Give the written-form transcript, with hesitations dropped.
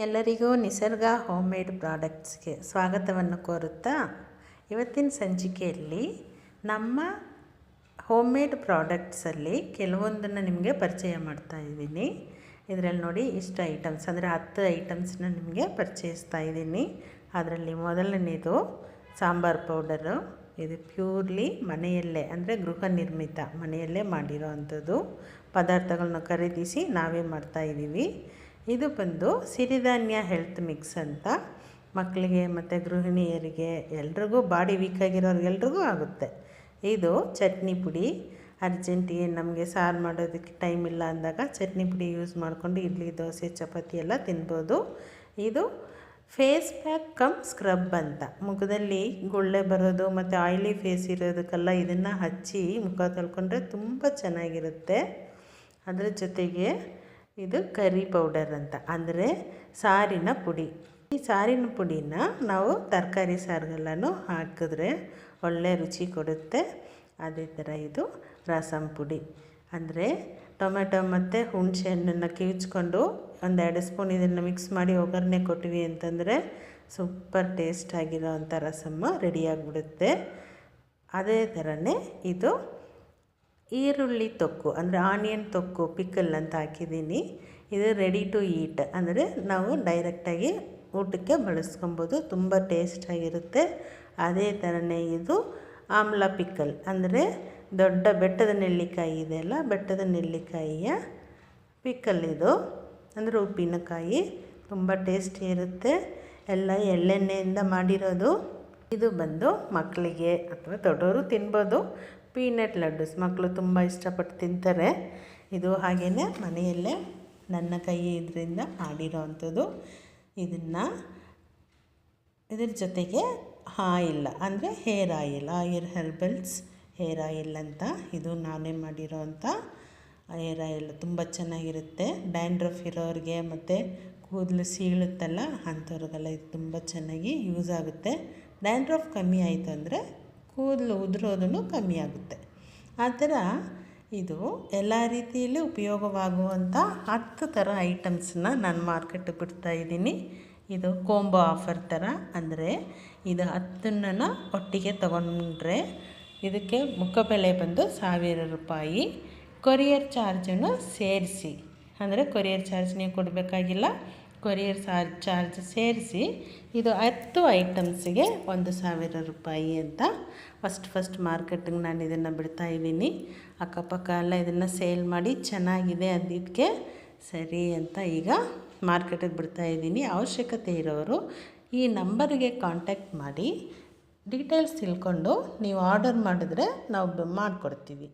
ಎಲ್ಲರಿಗೂ ನಿಸರ್ಗ home made ಪ್ರಾಡಕ್ಟ್ಸ್ಗೆ ಸ್ವಾಗತವನ್ನು ಕೋರುತ್ತಾ ಇವತ್ತಿನ ಸಂಚಿಕೆಯಲ್ಲಿ ನಮ್ಮ ಹೋಮ್ ಮೇಡ್ ಪ್ರಾಡಕ್ಟ್ಸಲ್ಲಿ ಕೆಲವೊಂದನ್ನು ನಿಮಗೆ ಪರಿಚಯ ಮಾಡ್ತಾ ಇದ್ದೀನಿ. ಇದರಲ್ಲಿ ನೋಡಿ ಇಷ್ಟು ಐಟಮ್ಸ್ ಅಂದರೆ 10 ಐಟಮ್ಸನ್ನ ನಿಮಗೆ ಪರಿಚಯಿಸ್ತಾ ಇದ್ದೀನಿ. ಅದರಲ್ಲಿ ಮೊದಲನೇದು ಸಾಂಬಾರು ಪೌಡರು. ಇದು ಪ್ಯೂರ್ಲಿ ಮನೆಯಲ್ಲೇ ಅಂದರೆ ಗೃಹ ನಿರ್ಮಿತ ಮನೆಯಲ್ಲೇ ಮಾಡಿರೋ ಅಂಥದ್ದು ಪದಾರ್ಥಗಳನ್ನ ಖರೀದಿಸಿ ನಾವೇ ಮಾಡ್ತಾಯಿದ್ದೀವಿ. ಇದು ಬಂದು ಸಿರಿಧಾನ್ಯ ಹೆಲ್ತ್ ಮಿಕ್ಸ್ ಅಂತ ಮಕ್ಕಳಿಗೆ ಮತ್ತು ಗೃಹಿಣಿಯರಿಗೆ ಎಲ್ರಿಗೂ ಬಾಡಿ ವೀಕ್ ಆಗಿರೋರಿಗೆಲ್ರಿಗೂ ಆಗುತ್ತೆ. ಇದು ಚಟ್ನಿ ಪುಡಿ. ಅರ್ಜೆಂಟಿಗೆ ನಮಗೆ ಸಾರು ಮಾಡೋದಕ್ಕೆ ಟೈಮ್ ಇಲ್ಲ ಅಂದಾಗ ಚಟ್ನಿ ಪುಡಿ ಯೂಸ್ ಮಾಡಿಕೊಂಡು ಇಡ್ಲಿ ದೋಸೆ ಚಪಾತಿ ಎಲ್ಲ ತಿನ್ಬೋದು. ಇದು ಫೇಸ್ ಪ್ಯಾಕ್ ಕಮ್ ಸ್ಕ್ರಬ್ ಅಂತ, ಮುಖದಲ್ಲಿ ಗುಳ್ಳೆ ಬರೋದು ಮತ್ತು ಆಯಿಲಿ ಫೇಸ್ ಇರೋದಕ್ಕೆಲ್ಲ ಇದನ್ನು ಹಚ್ಚಿ ಮುಖ ತೊಳ್ಕೊಂಡ್ರೆ ತುಂಬ ಚೆನ್ನಾಗಿರುತ್ತೆ. ಅದರ ಜೊತೆಗೆ ಇದು ಕರಿ ಪೌಡರ್ ಅಂತ, ಅಂದರೆ ಸಾರಿನ ಪುಡಿ. ಈ ಸಾರಿನ ಪುಡಿನ ನಾವು ತರಕಾರಿ ಸಾರಿಗೆಲ್ಲನೂ ಹಾಕಿದ್ರೆ ಒಳ್ಳೆ ರುಚಿ ಕೊಡುತ್ತೆ. ಅದೇ ಥರ ಇದು ರಸಂ ಪುಡಿ, ಅಂದರೆ ಟೊಮೆಟೊ ಮತ್ತು ಹುಣಸೆ ಹಣ್ಣನ್ನು ಕಿವುಚ್ಕೊಂಡು 1-2 ಸ್ಪೂನ್ ಇದನ್ನು ಮಿಕ್ಸ್ ಮಾಡಿ ಒಗ್ಗರಣೆ ಕೊಟ್ವಿ ಅಂತಂದರೆ ಸೂಪರ್ ಟೇಸ್ಟ್ ಆಗಿರೋ ಅಂಥ ರಸಮ್ಮ ರೆಡಿಯಾಗಿಬಿಡುತ್ತೆ. ಅದೇ ಥರನೇ ಇದು ಈರುಳ್ಳಿ ತೊಕ್ಕು, ಅಂದರೆ ಆನಿಯನ್ ತೊಕ್ಕು ಪಿಕಲ್ ಅಂತ ಹಾಕಿದ್ದೀನಿ. ಇದು ರೆಡಿ ಟು ಈಟ್, ಅಂದರೆ ನಾವು ಡೈರೆಕ್ಟಾಗಿ ಊಟಕ್ಕೆ ಬಳಸ್ಕೊಬೋದು, ತುಂಬ ಟೇಸ್ಟಾಗಿರುತ್ತೆ. ಅದೇ ಥರನೇ ಇದು ಆಮ್ಲ ಪಿಕಲ್, ಅಂದರೆ ದೊಡ್ಡ ಬೆಟ್ಟದ ನೆಲ್ಲಿಕಾಯಿ ಇದೆಯಲ್ಲ, ಬೆಟ್ಟದ ನೆಲ್ಲಿಕಾಯಿಯ ಪಿಕಲ್ ಇದು, ಅಂದರೆ ಉಪ್ಪಿನಕಾಯಿ ತುಂಬ ಟೇಸ್ಟಿ ಇರುತ್ತೆ. ಎಲ್ಲ ಎಳ್ಳೆಣ್ಣೆಯಿಂದ ಮಾಡಿರೋದು. ಇದು ಬಂದು ಮಕ್ಕಳಿಗೆ ಅಥವಾ ದೊಡ್ಡವರು ತಿನ್ಬೋದು, ಪೀನಟ್ ಲಡ್ಡೂಸ್ ಮಕ್ಕಳು ತುಂಬ ಇಷ್ಟಪಟ್ಟು ತಿಂತಾರೆ. ಇದು ಹಾಗೆಯೇ ಮನೆಯಲ್ಲೇ ನನ್ನ ಕೈ ಇದರಿಂದ ಮಾಡಿರೋ ಅಂಥದ್ದು. ಇದ್ರ ಜೊತೆಗೆ ಆಯಿಲ್, ಅಂದರೆ ಹೇರ್ ಆಯಿಲ್, ಹೆರ್ಬಲ್ಸ್ ಹೇರ್ ಆಯಿಲ್ ಅಂತ, ಇದು ನಾನೇ ಮಾಡಿರೋ ಅಂಥ ಹೇರ್ ಆಯಿಲ್ ತುಂಬ ಚೆನ್ನಾಗಿರುತ್ತೆ. ಡ್ಯಾಂಡ್ರಫ್ ಇರೋರಿಗೆ ಮತ್ತು ಕೂದಲು ಸೀಳುತ್ತಲ್ಲ ಅಂಥವ್ರಿಗೆಲ್ಲ ಇದು ತುಂಬ ಚೆನ್ನಾಗಿ ಯೂಸ್ ಆಗುತ್ತೆ. ಡ್ಯಾಂಡ್ರಫ್ ಕಮ್ಮಿ ಆಯಿತು ಅಂದರೆ ಕೂದಲು ಉದುರೋದನ್ನು ಕಮ್ಮಿ ಆಗುತ್ತೆ. ಆ ಥರ ಇದು ಎಲ್ಲ ರೀತಿಯಲ್ಲಿ ಉಪಯೋಗವಾಗುವಂಥ 10 ಥರ ಐಟಮ್ಸನ್ನ ನಾನು ಮಾರ್ಕೆಟಿಗೆ ಬಿಡ್ತಾಯಿದ್ದೀನಿ. ಇದು ಕೋಂಬೋ ಆಫರ್ ಥರ, ಅಂದರೆ ಇದು 10ನ್ನು ಒಟ್ಟಿಗೆ ತೊಗೊಂಡ್ರೆ ಇದಕ್ಕೆ ಮುಖಬೆಲೆ ಬಂದು 1000 ರೂಪಾಯಿ. ಕೊರಿಯರ್ ಚಾರ್ಜನ್ನು ಸೇರಿಸಿ, ಅಂದರೆ ಕೊರಿಯರ್ ಚಾರ್ಜ್ ನೀವು ಕೊಡಬೇಕಾಗಿಲ್ಲ, ಕೊರಿಯರ್ ಚಾರ್ಜ್ ಸೇರಿಸಿ ಇದು 10 ಐಟಮ್ಸಿಗೆ 1000 ರೂಪಾಯಿ ಅಂತ. ಫಸ್ಟ್ ಮಾರ್ಕೆಟಿಗೆ ನಾನು ಇದನ್ನು ಬಿಡ್ತಾಯಿದ್ದೀನಿ. ಅಕ್ಕಪಕ್ಕ ಎಲ್ಲ ಇದನ್ನು ಸೇಲ್ ಮಾಡಿ ಚೆನ್ನಾಗಿದೆ ಅಂದಿದ್ದಕ್ಕೆ ಸರಿ ಅಂತ ಈಗ ಮಾರ್ಕೆಟಿಗೆ ಬಿಡ್ತಾಯಿದ್ದೀನಿ. ಅವಶ್ಯಕತೆ ಇರೋರು ಈ ನಂಬರಿಗೆ ಕಾಂಟ್ಯಾಕ್ಟ್ ಮಾಡಿ ಡೀಟೇಲ್ಸ್ ತಿಳ್ಕೊಂಡು ನೀವು ಆರ್ಡರ್ ಮಾಡಿದ್ರೆ ನಾವು ಮಾಡಿಕೊಡ್ತೀವಿ.